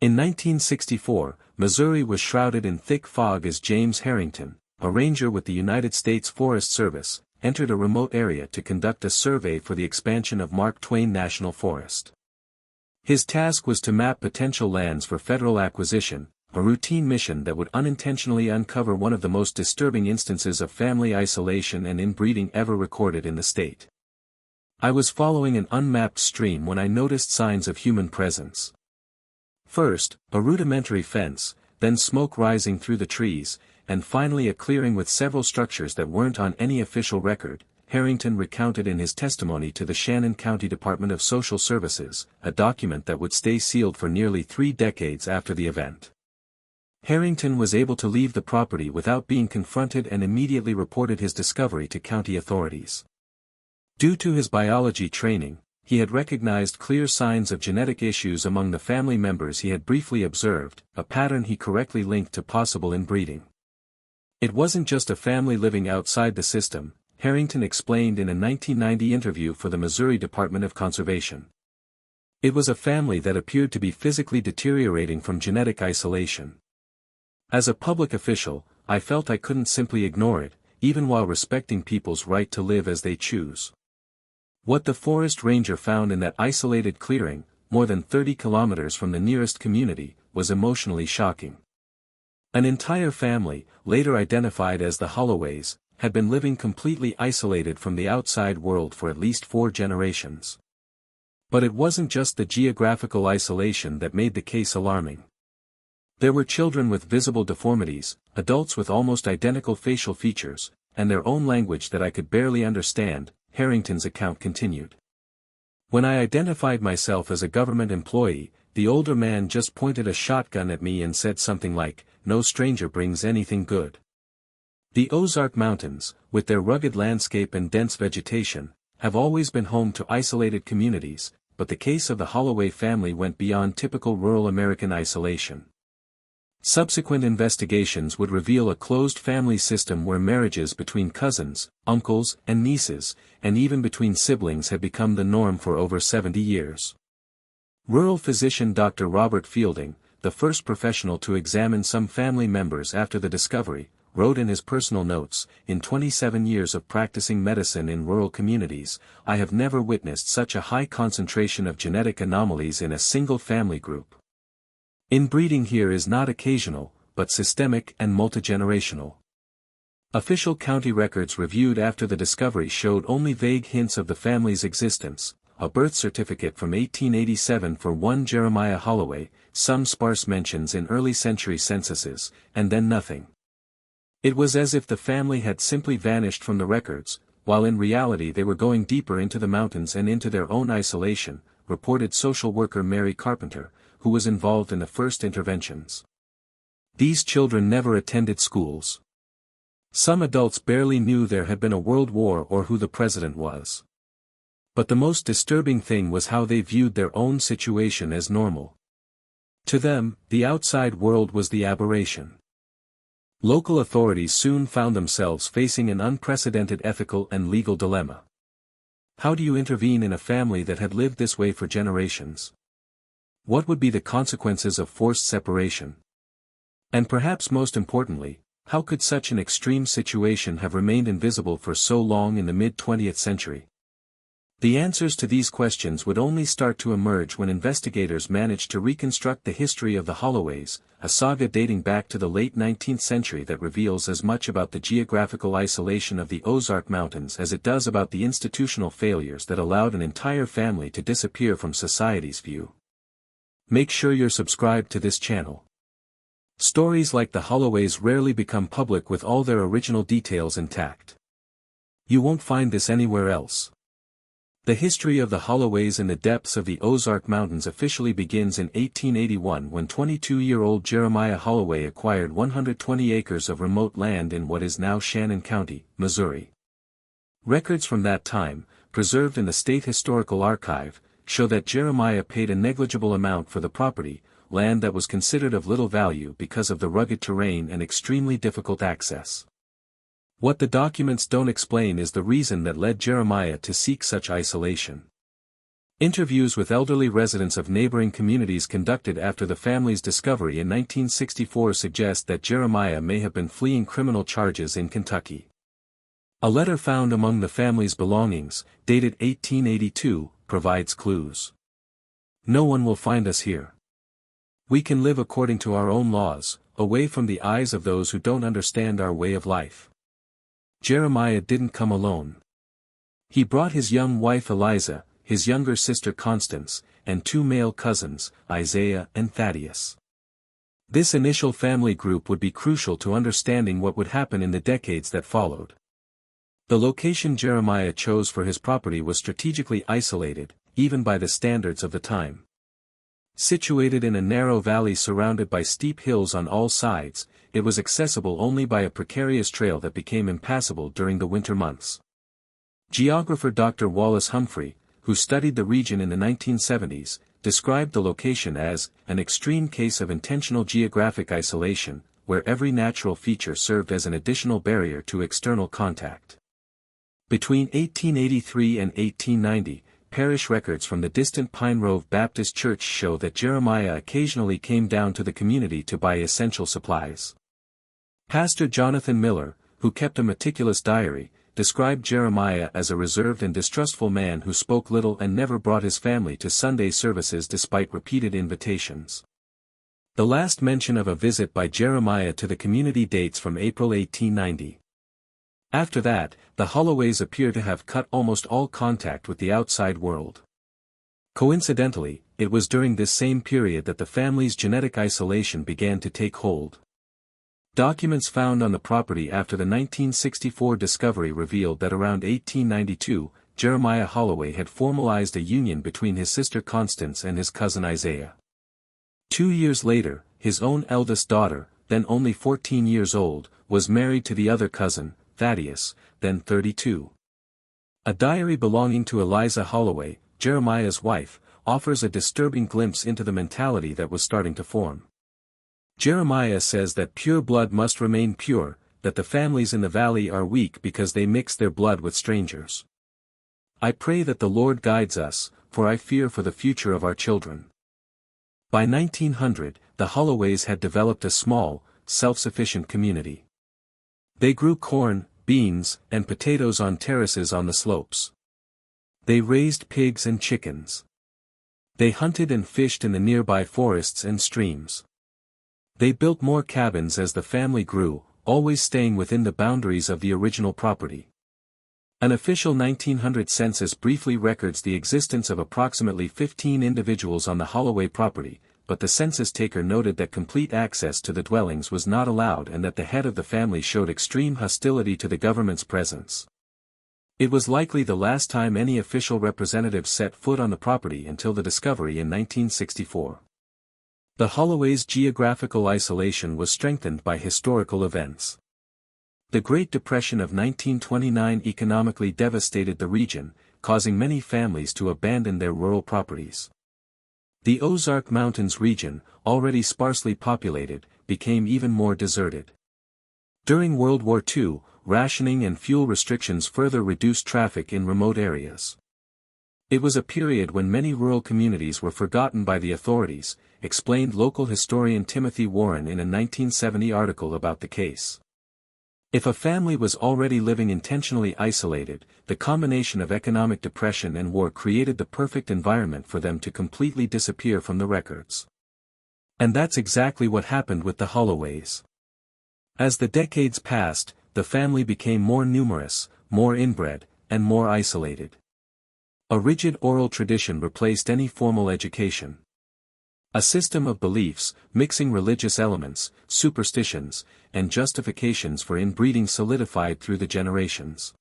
In 1964, Missouri was shrouded in thick fog as James Harrington, a ranger with the United States Forest Service, entered a remote area to conduct a survey for the expansion of Mark Twain National Forest. His task was to map potential lands for federal acquisition, a routine mission that would unintentionally uncover one of the most disturbing instances of family isolation and inbreeding ever recorded in the state. I was following an unmapped stream when I noticed signs of human presence. First, a rudimentary fence, then smoke rising through the trees, and finally a clearing with several structures that weren't on any official record, Harrington recounted in his testimony to the Shannon County Department of Social Services, a document that would stay sealed for nearly 3 decades after the event. Harrington was able to leave the property without being confronted and immediately reported his discovery to county authorities. Due to his biology training, he had recognized clear signs of genetic issues among the family members he had briefly observed, a pattern he correctly linked to possible inbreeding. It wasn't just a family living outside the system, Harrington explained in a 1990 interview for the Missouri Department of Conservation. It was a family that appeared to be physically deteriorating from genetic isolation. As a public official, I felt I couldn't simply ignore it, even while respecting people's right to live as they choose. What the forest ranger found in that isolated clearing, more than 30 kilometers from the nearest community, was emotionally shocking. An entire family, later identified as the Holloways, had been living completely isolated from the outside world for at least 4 generations. But it wasn't just the geographical isolation that made the case alarming. There were children with visible deformities, adults with almost identical facial features, and their own language that I could barely understand, Harrington's account continued. When I identified myself as a government employee, the older man just pointed a shotgun at me and said something like, "No stranger brings anything good." The Ozark Mountains, with their rugged landscape and dense vegetation, have always been home to isolated communities, but the case of the Holloway family went beyond typical rural American isolation. Subsequent investigations would reveal a closed family system where marriages between cousins, uncles, and nieces, and even between siblings had become the norm for over 70 years. Rural physician Dr. Robert Fielding, the first professional to examine some family members after the discovery, wrote in his personal notes, "In 27 years of practicing medicine in rural communities, I have never witnessed such a high concentration of genetic anomalies in a single family group. Inbreeding here is not occasional, but systemic and multigenerational." Official county records reviewed after the discovery showed only vague hints of the family's existence, a birth certificate from 1887 for one Jeremiah Holloway, some sparse mentions in early century censuses, and then nothing. It was as if the family had simply vanished from the records, while in reality they were going deeper into the mountains and into their own isolation, reported social worker Mary Carpenter, who was involved in the first interventions. These children never attended schools. Some adults barely knew there had been a world war or who the president was. But the most disturbing thing was how they viewed their own situation as normal. To them, the outside world was the aberration. Local authorities soon found themselves facing an unprecedented ethical and legal dilemma. How do you intervene in a family that had lived this way for generations? What would be the consequences of forced separation? And perhaps most importantly, how could such an extreme situation have remained invisible for so long in the mid-20th century? The answers to these questions would only start to emerge when investigators managed to reconstruct the history of the Holloways, a saga dating back to the late 19th century that reveals as much about the geographical isolation of the Ozark Mountains as it does about the institutional failures that allowed an entire family to disappear from society's view. Make sure you're subscribed to this channel. Stories like the Holloways rarely become public with all their original details intact. You won't find this anywhere else. The history of the Holloways in the depths of the Ozark Mountains officially begins in 1881 when 22-year-old Jeremiah Holloway acquired 120 acres of remote land in what is now Shannon County, Missouri. Records from that time, preserved in the State Historical Archive, show that Jeremiah paid a negligible amount for the property, land that was considered of little value because of the rugged terrain and extremely difficult access. What the documents don't explain is the reason that led Jeremiah to seek such isolation. Interviews with elderly residents of neighboring communities conducted after the family's discovery in 1964 suggest that Jeremiah may have been fleeing criminal charges in Kentucky. A letter found among the family's belongings, dated 1882, provides clues. "No one will find us here. We can live according to our own laws, away from the eyes of those who don't understand our way of life." Jeremiah didn't come alone. He brought his young wife Eliza, his younger sister Constance, and two male cousins, Isaiah and Thaddeus. This initial family group would be crucial to understanding what would happen in the decades that followed. The location Jeremiah chose for his property was strategically isolated, even by the standards of the time. Situated in a narrow valley surrounded by steep hills on all sides, it was accessible only by a precarious trail that became impassable during the winter months. Geographer Dr. Wallace Humphrey, who studied the region in the 1970s, described the location as an extreme case of intentional geographic isolation, where every natural feature served as an additional barrier to external contact. Between 1883 and 1890, parish records from the distant Pine Grove Baptist Church show that Jeremiah occasionally came down to the community to buy essential supplies. Pastor Jonathan Miller, who kept a meticulous diary, described Jeremiah as a reserved and distrustful man who spoke little and never brought his family to Sunday services despite repeated invitations. The last mention of a visit by Jeremiah to the community dates from April 1890. After that, the Holloways appear to have cut almost all contact with the outside world. Coincidentally, it was during this same period that the family's genetic isolation began to take hold. Documents found on the property after the 1964 discovery revealed that around 1892, Jeremiah Holloway had formalized a union between his sister Constance and his cousin Isaiah. 2 years later, his own eldest daughter, then only 14 years old, was married to the other cousin, Thaddeus, then 32. A diary belonging to Eliza Holloway, Jeremiah's wife, offers a disturbing glimpse into the mentality that was starting to form. Jeremiah says that pure blood must remain pure, that the families in the valley are weak because they mix their blood with strangers. "I pray that the Lord guides us, for I fear for the future of our children." By 1900, the Holloways had developed a small, self-sufficient community. They grew corn, beans, and potatoes on terraces on the slopes. They raised pigs and chickens. They hunted and fished in the nearby forests and streams. They built more cabins as the family grew, always staying within the boundaries of the original property. An official 1900 census briefly records the existence of approximately 15 individuals on the Holloway property, but the census taker noted that complete access to the dwellings was not allowed and that the head of the family showed extreme hostility to the government's presence. It was likely the last time any official representative set foot on the property until the discovery in 1964. The Holloways' geographical isolation was strengthened by historical events. The Great Depression of 1929 economically devastated the region, causing many families to abandon their rural properties. The Ozark Mountains region, already sparsely populated, became even more deserted. During World War II, rationing and fuel restrictions further reduced traffic in remote areas. It was a period when many rural communities were forgotten by the authorities, explained local historian Timothy Warren in a 1970 article about the case. If a family was already living intentionally isolated, the combination of economic depression and war created the perfect environment for them to completely disappear from the records. And that's exactly what happened with the Holloways. As the decades passed, the family became more numerous, more inbred, and more isolated. A rigid oral tradition replaced any formal education. A system of beliefs, mixing religious elements, superstitions, and justifications for inbreeding solidified through the generations.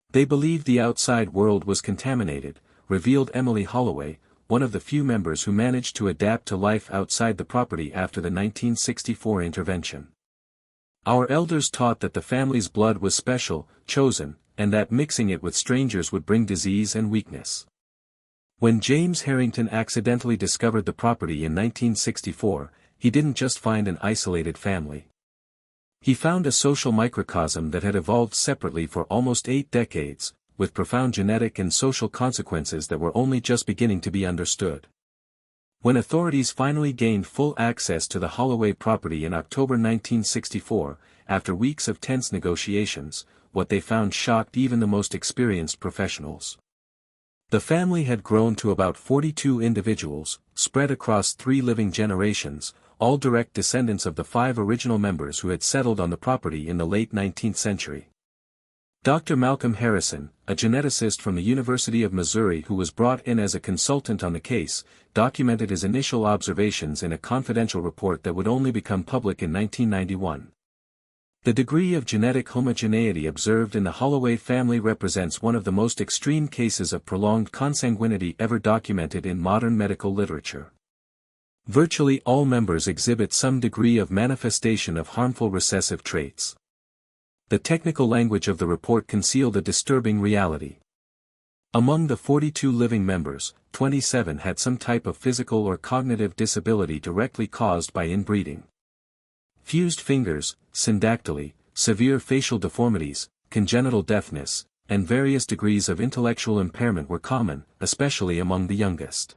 They believed the outside world was contaminated, revealed Emily Holloway, one of the few members who managed to adapt to life outside the property after the 1964 intervention. Our elders taught that the family's blood was special, chosen, and that mixing it with strangers would bring disease and weakness. When James Harrington accidentally discovered the property in 1964, he didn't just find an isolated family. He found a social microcosm that had evolved separately for almost 8 decades, with profound genetic and social consequences that were only just beginning to be understood. When authorities finally gained full access to the Holloway property in October 1964, after weeks of tense negotiations, what they found shocked even the most experienced professionals. The family had grown to about 42 individuals, spread across 3 living generations, all direct descendants of the 5 original members who had settled on the property in the late 19th century. Dr. Malcolm Harrison, a geneticist from the University of Missouri who was brought in as a consultant on the case, documented his initial observations in a confidential report that would only become public in 1991. The degree of genetic homogeneity observed in the Holloway family represents one of the most extreme cases of prolonged consanguinity ever documented in modern medical literature. Virtually all members exhibit some degree of manifestation of harmful recessive traits. The technical language of the report concealed a disturbing reality. Among the 42 living members, 27 had some type of physical or cognitive disability directly caused by inbreeding. Fused fingers, syndactyly, severe facial deformities, congenital deafness, and various degrees of intellectual impairment were common, especially among the youngest.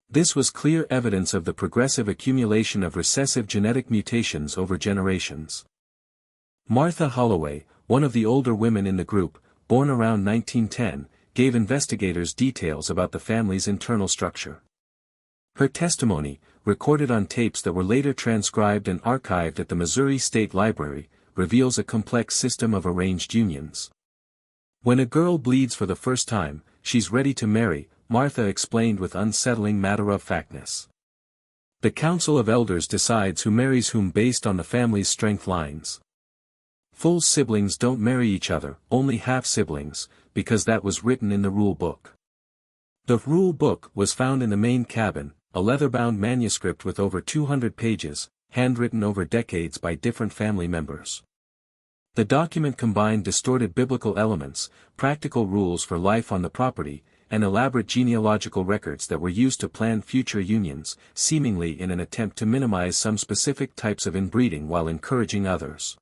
This was clear evidence of the progressive accumulation of recessive genetic mutations over generations. Martha Holloway, one of the older women in the group, born around 1910, gave investigators details about the family's internal structure. Her testimony, recorded on tapes that were later transcribed and archived at the Missouri State Library, reveals a complex system of arranged unions. When a girl bleeds for the first time, she's ready to marry, Martha explained with unsettling matter-of-factness. The Council of Elders decides who marries whom based on the family's strength lines. Full siblings don't marry each other, only half-siblings, because that was written in the rule book. The rule book was found in the main cabin, a leather-bound manuscript with over 200 pages, handwritten over decades by different family members. The document combined distorted biblical elements, practical rules for life on the property, and elaborate genealogical records that were used to plan future unions, seemingly in an attempt to minimize some specific types of inbreeding while encouraging others.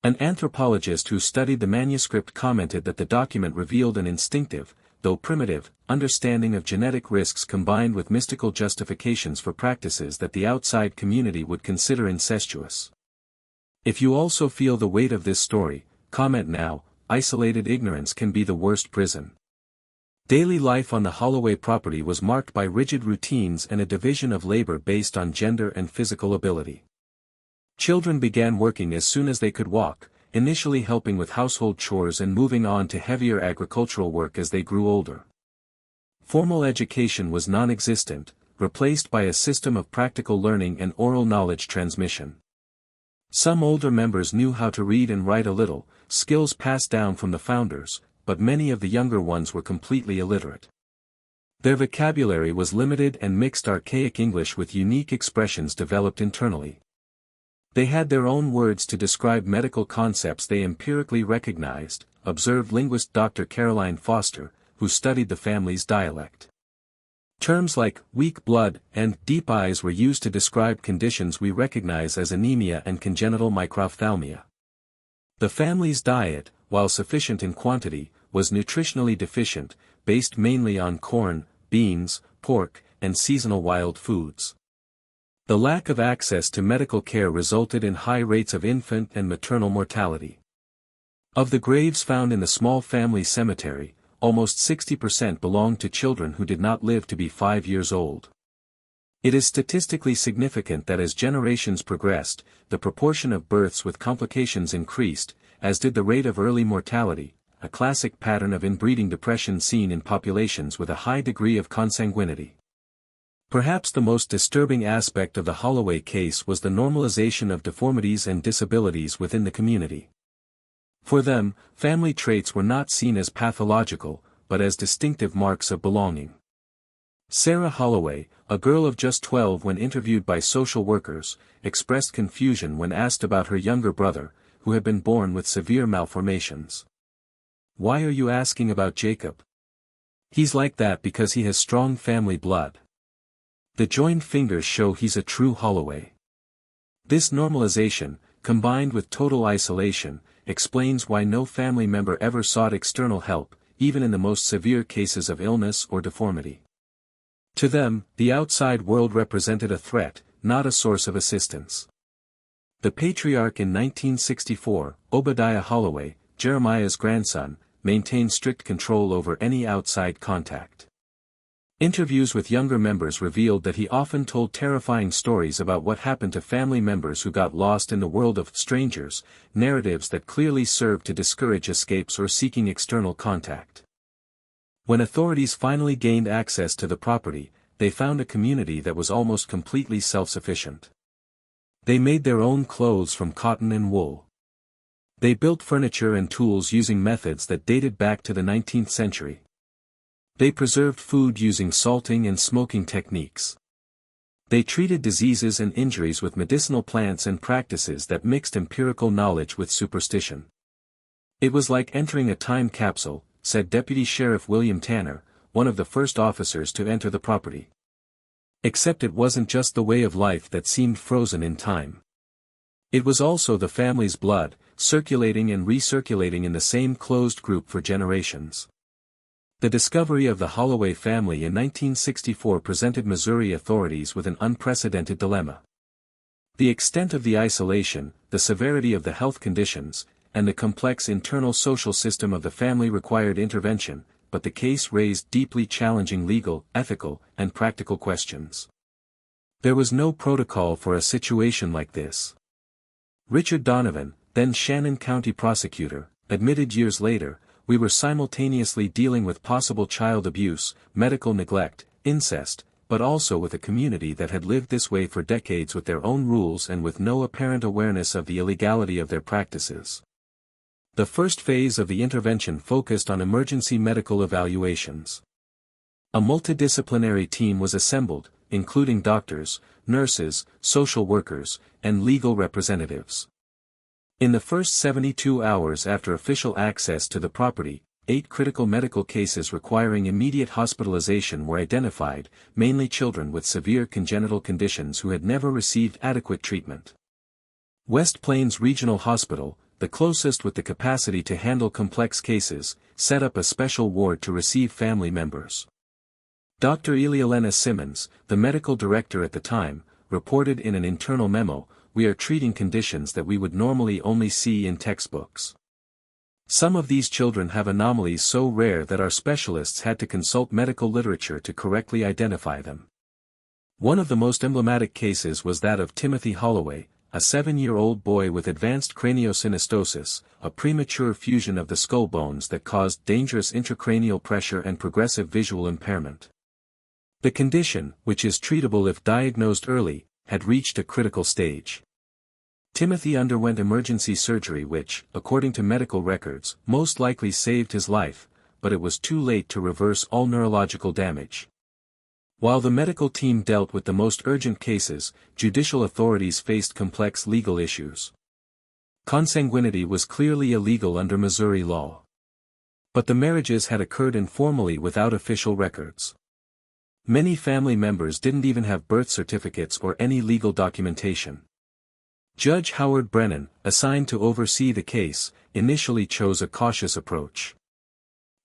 An anthropologist who studied the manuscript commented that the document revealed an instinctive, though primitive, understanding of genetic risks combined with mystical justifications for practices that the outside community would consider incestuous. If you also feel the weight of this story, comment now. Isolated ignorance can be the worst prison. Daily life on the Holloway property was marked by rigid routines and a division of labor based on gender and physical ability. Children began working as soon as they could walk, initially helping with household chores and moving on to heavier agricultural work as they grew older. Formal education was non-existent, replaced by a system of practical learning and oral knowledge transmission. Some older members knew how to read and write a little, skills passed down from the founders, but many of the younger ones were completely illiterate. Their vocabulary was limited and mixed archaic English with unique expressions developed internally. They had their own words to describe medical concepts they empirically recognized, observed linguist Dr. Caroline Foster, who studied the family's dialect. Terms like weak blood and deep eyes were used to describe conditions we recognize as anemia and congenital microphthalmia. The family's diet, while sufficient in quantity, was nutritionally deficient, based mainly on corn, beans, pork, and seasonal wild foods. The lack of access to medical care resulted in high rates of infant and maternal mortality. Of the graves found in the small family cemetery, almost 60% belonged to children who did not live to be 5 years old. It is statistically significant that as generations progressed, the proportion of births with complications increased, as did the rate of early mortality, a classic pattern of inbreeding depression seen in populations with a high degree of consanguinity. Perhaps the most disturbing aspect of the Holloway case was the normalization of deformities and disabilities within the community. For them, family traits were not seen as pathological, but as distinctive marks of belonging. Sarah Holloway, a girl of just 12 when interviewed by social workers, expressed confusion when asked about her younger brother, who had been born with severe malformations. "Why are you asking about Jacob? He's like that because he has strong family blood. The joined fingers show he's a true Holloway." This normalization, combined with total isolation, explains why no family member ever sought external help, even in the most severe cases of illness or deformity. To them, the outside world represented a threat, not a source of assistance. The patriarch in 1964, Obadiah Holloway, Jeremiah's grandson, maintained strict control over any outside contact. Interviews with younger members revealed that he often told terrifying stories about what happened to family members who got lost in the world of strangers, narratives that clearly served to discourage escapes or seeking external contact. When authorities finally gained access to the property, they found a community that was almost completely self-sufficient. They made their own clothes from cotton and wool. They built furniture and tools using methods that dated back to the 19th century. They preserved food using salting and smoking techniques. They treated diseases and injuries with medicinal plants and practices that mixed empirical knowledge with superstition. It was like entering a time capsule, said Deputy Sheriff William Tanner, one of the first officers to enter the property. Except it wasn't just the way of life that seemed frozen in time. It was also the family's blood, circulating and recirculating in the same closed group for generations. The discovery of the Holloway family in 1964 presented Missouri authorities with an unprecedented dilemma. The extent of the isolation, the severity of the health conditions, and the complex internal social system of the family required intervention, but the case raised deeply challenging legal, ethical, and practical questions. There was no protocol for a situation like this. Richard Donovan, then Shannon County prosecutor, admitted years later, "We were simultaneously dealing with possible child abuse, medical neglect, incest, but also with a community that had lived this way for decades with their own rules and with no apparent awareness of the illegality of their practices." The first phase of the intervention focused on emergency medical evaluations. A multidisciplinary team was assembled, including doctors, nurses, social workers, and legal representatives. In the first 72 hours after official access to the property, 8 critical medical cases requiring immediate hospitalization were identified, mainly children with severe congenital conditions who had never received adequate treatment. West Plains Regional Hospital, the closest with the capacity to handle complex cases, set up a special ward to receive family members. Dr. Elielena Simmons, the medical director at the time, reported in an internal memo, "We are treating conditions that we would normally only see in textbooks. Some of these children have anomalies so rare that our specialists had to consult medical literature to correctly identify them." One of the most emblematic cases was that of Timothy Holloway, a 7-year-old boy with advanced craniosynostosis, a premature fusion of the skull bones that caused dangerous intracranial pressure and progressive visual impairment. The condition, which is treatable if diagnosed early, had reached a critical stage. Timothy underwent emergency surgery which, according to medical records, most likely saved his life, but it was too late to reverse all neurological damage. While the medical team dealt with the most urgent cases, judicial authorities faced complex legal issues. Consanguinity was clearly illegal under Missouri law. But the marriages had occurred informally without official records. Many family members didn't even have birth certificates or any legal documentation. Judge Howard Brennan, assigned to oversee the case, initially chose a cautious approach.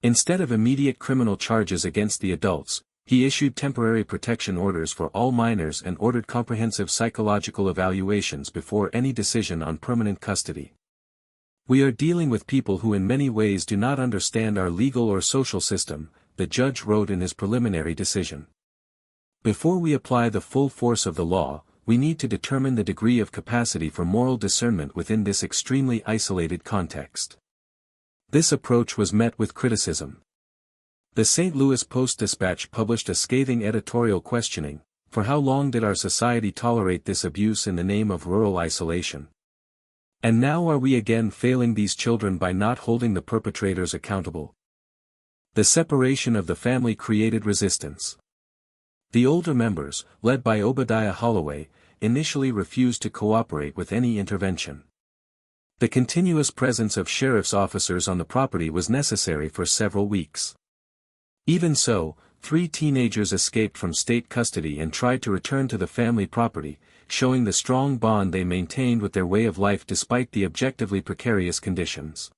Instead of immediate criminal charges against the adults, he issued temporary protection orders for all minors and ordered comprehensive psychological evaluations before any decision on permanent custody. "We are dealing with people who in many ways do not understand our legal or social system," the judge wrote in his preliminary decision. "Before we apply the full force of the law, we need to determine the degree of capacity for moral discernment within this extremely isolated context." This approach was met with criticism. The St. Louis Post-Dispatch published a scathing editorial questioning, "For how long did our society tolerate this abuse in the name of rural isolation? And now are we again failing these children by not holding the perpetrators accountable?" The separation of the family created resistance. The older members, led by Obadiah Holloway, initially refused to cooperate with any intervention. The continuous presence of sheriff's officers on the property was necessary for several weeks. Even so, 3 teenagers escaped from state custody and tried to return to the family property, showing the strong bond they maintained with their way of life despite the objectively precarious conditions.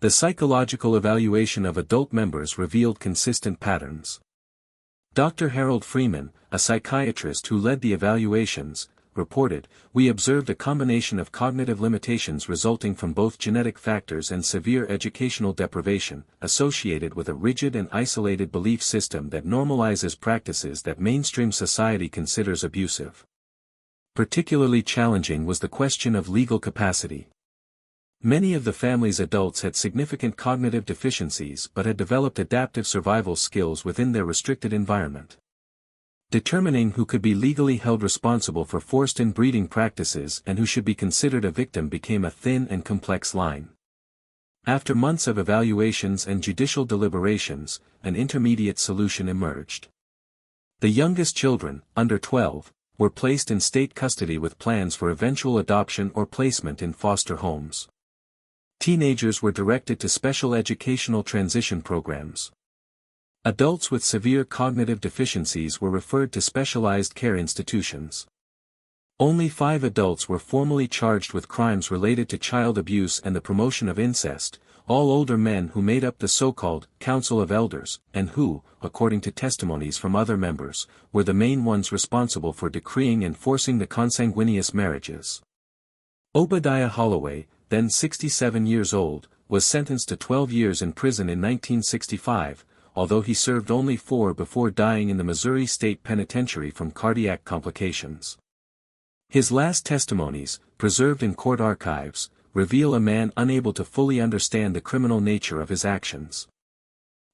The psychological evaluation of adult members revealed consistent patterns. Dr. Harold Freeman, a psychiatrist who led the evaluations, reported, "We observed a combination of cognitive limitations resulting from both genetic factors and severe educational deprivation, associated with a rigid and isolated belief system that normalizes practices that mainstream society considers abusive." Particularly challenging was the question of legal capacity. Many of the family's adults had significant cognitive deficiencies but had developed adaptive survival skills within their restricted environment. Determining who could be legally held responsible for forced inbreeding practices and who should be considered a victim became a thin and complex line. After months of evaluations and judicial deliberations, an intermediate solution emerged. The youngest children, under 12, were placed in state custody with plans for eventual adoption or placement in foster homes. Teenagers were directed to special educational transition programs. Adults with severe cognitive deficiencies were referred to specialized care institutions. Only 5 adults were formally charged with crimes related to child abuse and the promotion of incest, all older men who made up the so-called Council of Elders, and who, according to testimonies from other members, were the main ones responsible for decreeing and forcing the consanguineous marriages. Obadiah Holloway, then 67 years old, was sentenced to 12 years in prison in 1965, although he served only 4 before dying in the Missouri State Penitentiary from cardiac complications. His last testimonies, preserved in court archives, reveal a man unable to fully understand the criminal nature of his actions.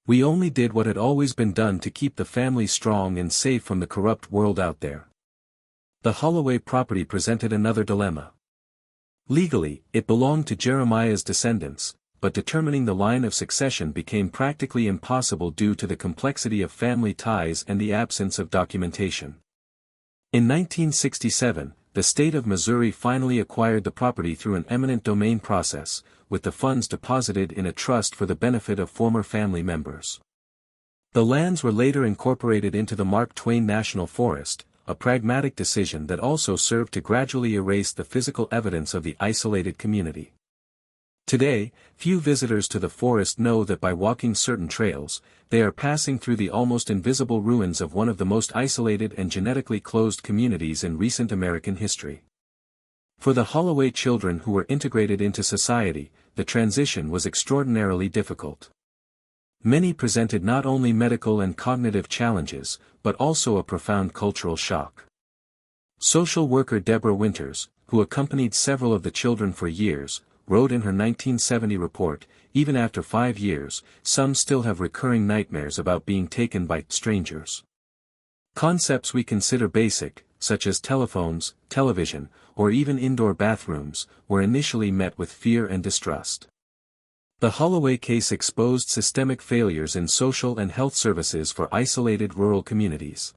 "We only did what had always been done to keep the family strong and safe from the corrupt world out there." The Holloway property presented another dilemma. Legally, it belonged to Jeremiah's descendants, but determining the line of succession became practically impossible due to the complexity of family ties and the absence of documentation. In 1967, the state of Missouri finally acquired the property through an eminent domain process, with the funds deposited in a trust for the benefit of former family members. The lands were later incorporated into the Mark Twain National Forest, a pragmatic decision that also served to gradually erase the physical evidence of the isolated community. Today, few visitors to the forest know that by walking certain trails, they are passing through the almost invisible ruins of one of the most isolated and genetically closed communities in recent American history. For the Holloway children who were integrated into society, the transition was extraordinarily difficult. Many presented not only medical and cognitive challenges, but also a profound cultural shock. Social worker Deborah Winters, who accompanied several of the children for years, wrote in her 1970 report, "Even after 5 years, some still have recurring nightmares about being taken by strangers. Concepts we consider basic, such as telephones, television, or even indoor bathrooms, were initially met with fear and distrust." The Holloway case exposed systemic failures in social and health services for isolated rural communities.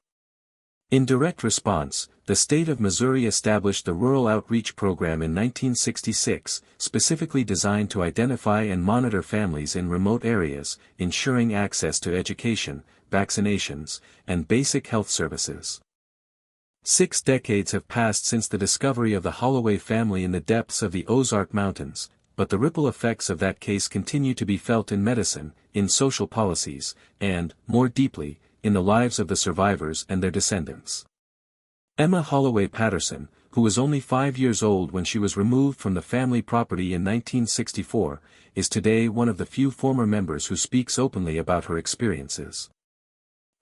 In direct response, the state of Missouri established the Rural Outreach Program in 1966, specifically designed to identify and monitor families in remote areas, ensuring access to education, vaccinations, and basic health services. 6 decades have passed since the discovery of the Holloway family in the depths of the Ozark Mountains, but the ripple effects of that case continue to be felt in medicine, in social policies, and, more deeply, in the lives of the survivors and their descendants. Emma Holloway Patterson, who was only 5 years old when she was removed from the family property in 1964, is today one of the few former members who speaks openly about her experiences.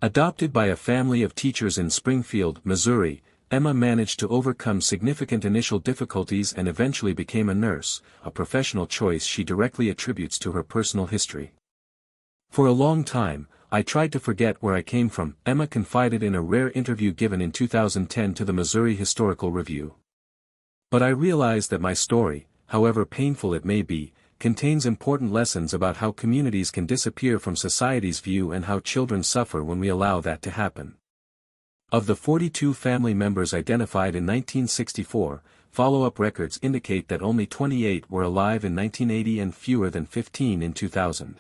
Adopted by a family of teachers in Springfield, Missouri, Emma managed to overcome significant initial difficulties and eventually became a nurse, a professional choice she directly attributes to her personal history. "For a long time, I tried to forget where I came from," Emma confided in a rare interview given in 2010 to the Missouri Historical Review. "But I realized that my story, however painful it may be, contains important lessons about how communities can disappear from society's view and how children suffer when we allow that to happen." Of the 42 family members identified in 1964, follow-up records indicate that only 28 were alive in 1980 and fewer than 15 in 2000.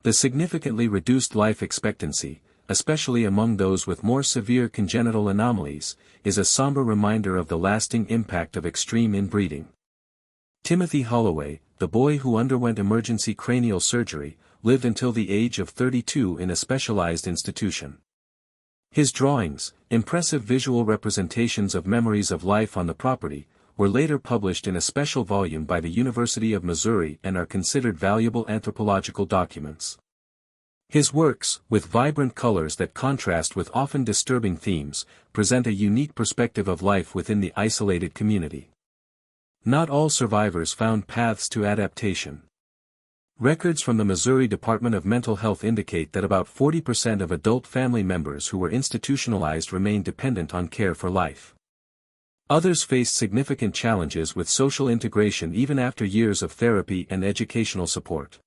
The significantly reduced life expectancy, especially among those with more severe congenital anomalies, is a somber reminder of the lasting impact of extreme inbreeding. Timothy Holloway, the boy who underwent emergency cranial surgery, lived until the age of 32 in a specialized institution. His drawings, impressive visual representations of memories of life on the property, were later published in a special volume by the University of Missouri and are considered valuable anthropological documents. His works, with vibrant colors that contrast with often disturbing themes, present a unique perspective of life within the isolated community. Not all survivors found paths to adaptation. Records from the Missouri Department of Mental Health indicate that about 40% of adult family members who were institutionalized remained dependent on care for life. Others faced significant challenges with social integration even after years of therapy and educational support.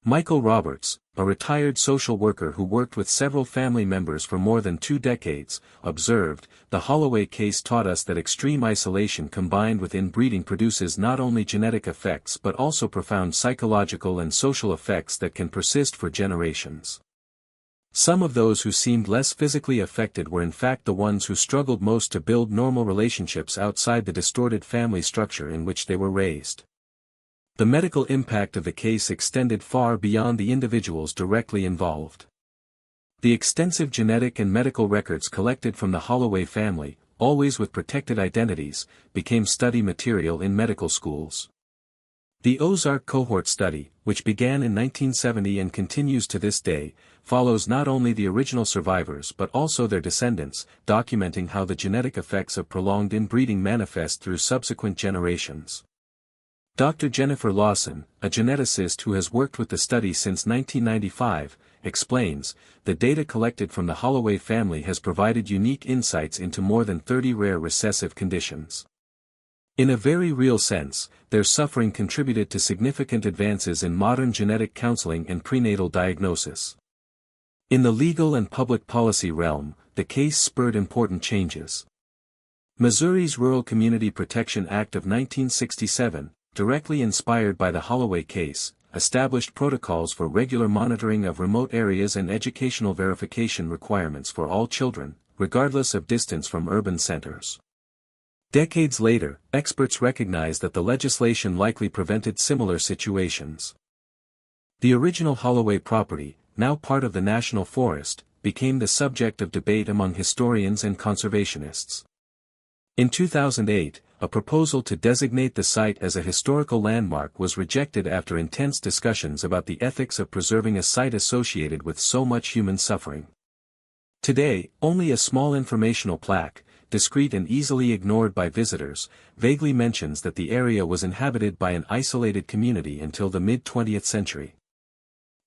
Michael Roberts, a retired social worker who worked with several family members for more than 2 decades, observed, "The Holloway case taught us that extreme isolation combined with inbreeding produces not only genetic effects but also profound psychological and social effects that can persist for generations." Some of those who seemed less physically affected were in fact the ones who struggled most to build normal relationships outside the distorted family structure in which they were raised. The medical impact of the case extended far beyond the individuals directly involved. The extensive genetic and medical records collected from the Holloway family, always with protected identities, became study material in medical schools. The Ozark cohort study, which began in 1970 and continues to this day, follows not only the original survivors but also their descendants, documenting how the genetic effects of prolonged inbreeding manifest through subsequent generations. Dr. Jennifer Lawson, a geneticist who has worked with the study since 1995, explains, "The data collected from the Holloway family has provided unique insights into more than 30 rare recessive conditions. In a very real sense, their suffering contributed to significant advances in modern genetic counseling and prenatal diagnosis." In the legal and public policy realm, the case spurred important changes. Missouri's Rural Community Protection Act of 1967, directly inspired by the Holloway case, established protocols for regular monitoring of remote areas and educational verification requirements for all children, regardless of distance from urban centers. Decades later, experts recognized that the legislation likely prevented similar situations. The original Holloway property, now part of the National Forest, became the subject of debate among historians and conservationists. In 2008, a proposal to designate the site as a historical landmark was rejected after intense discussions about the ethics of preserving a site associated with so much human suffering. Today, only a small informational plaque, discreet and easily ignored by visitors, vaguely mentions that the area was inhabited by an isolated community until the mid-20th century.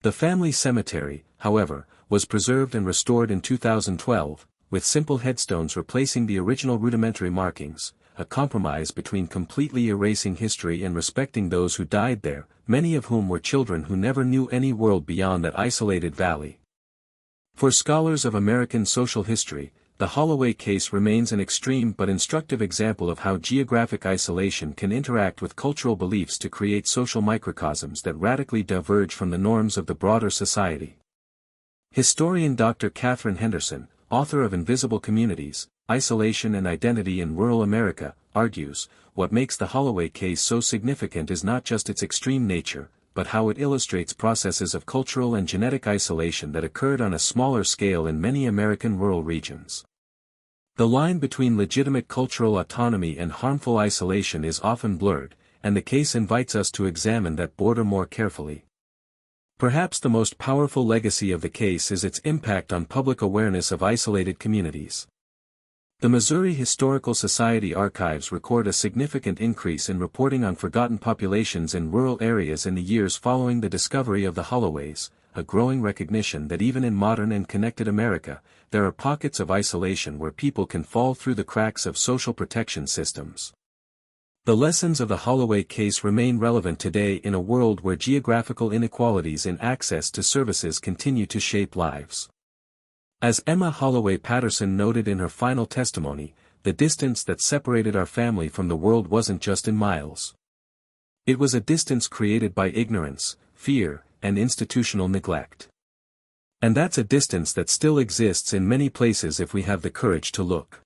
The family cemetery, however, was preserved and restored in 2012, with simple headstones replacing the original rudimentary markings, a compromise between completely erasing history and respecting those who died there, many of whom were children who never knew any world beyond that isolated valley. For scholars of American social history, the Holloway case remains an extreme but instructive example of how geographic isolation can interact with cultural beliefs to create social microcosms that radically diverge from the norms of the broader society. Historian Dr. Catherine Henderson, author of Invisible Communities, Isolation and Identity in Rural America, argues, what makes the Holloway case so significant is not just its extreme nature, but how it illustrates processes of cultural and genetic isolation that occurred on a smaller scale in many American rural regions. The line between legitimate cultural autonomy and harmful isolation is often blurred, and the case invites us to examine that border more carefully. Perhaps the most powerful legacy of the case is its impact on public awareness of isolated communities. The Missouri Historical Society archives record a significant increase in reporting on forgotten populations in rural areas in the years following the discovery of the Holloways, a growing recognition that even in modern and connected America, there are pockets of isolation where people can fall through the cracks of social protection systems. The lessons of the Holloway case remain relevant today in a world where geographical inequalities in access to services continue to shape lives. As Emma Holloway Patterson noted in her final testimony, the distance that separated our family from the world wasn't just in miles. It was a distance created by ignorance, fear, and institutional neglect. And that's a distance that still exists in many places if we have the courage to look.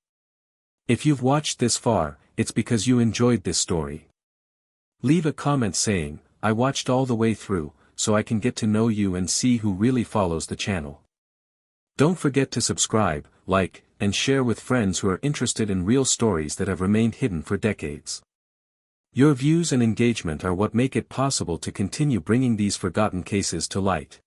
If you've watched this far, it's because you enjoyed this story. Leave a comment saying, "I watched all the way through, so I can get to know you and see who really follows the channel." Don't forget to subscribe, like, and share with friends who are interested in real stories that have remained hidden for decades. Your views and engagement are what make it possible to continue bringing these forgotten cases to light.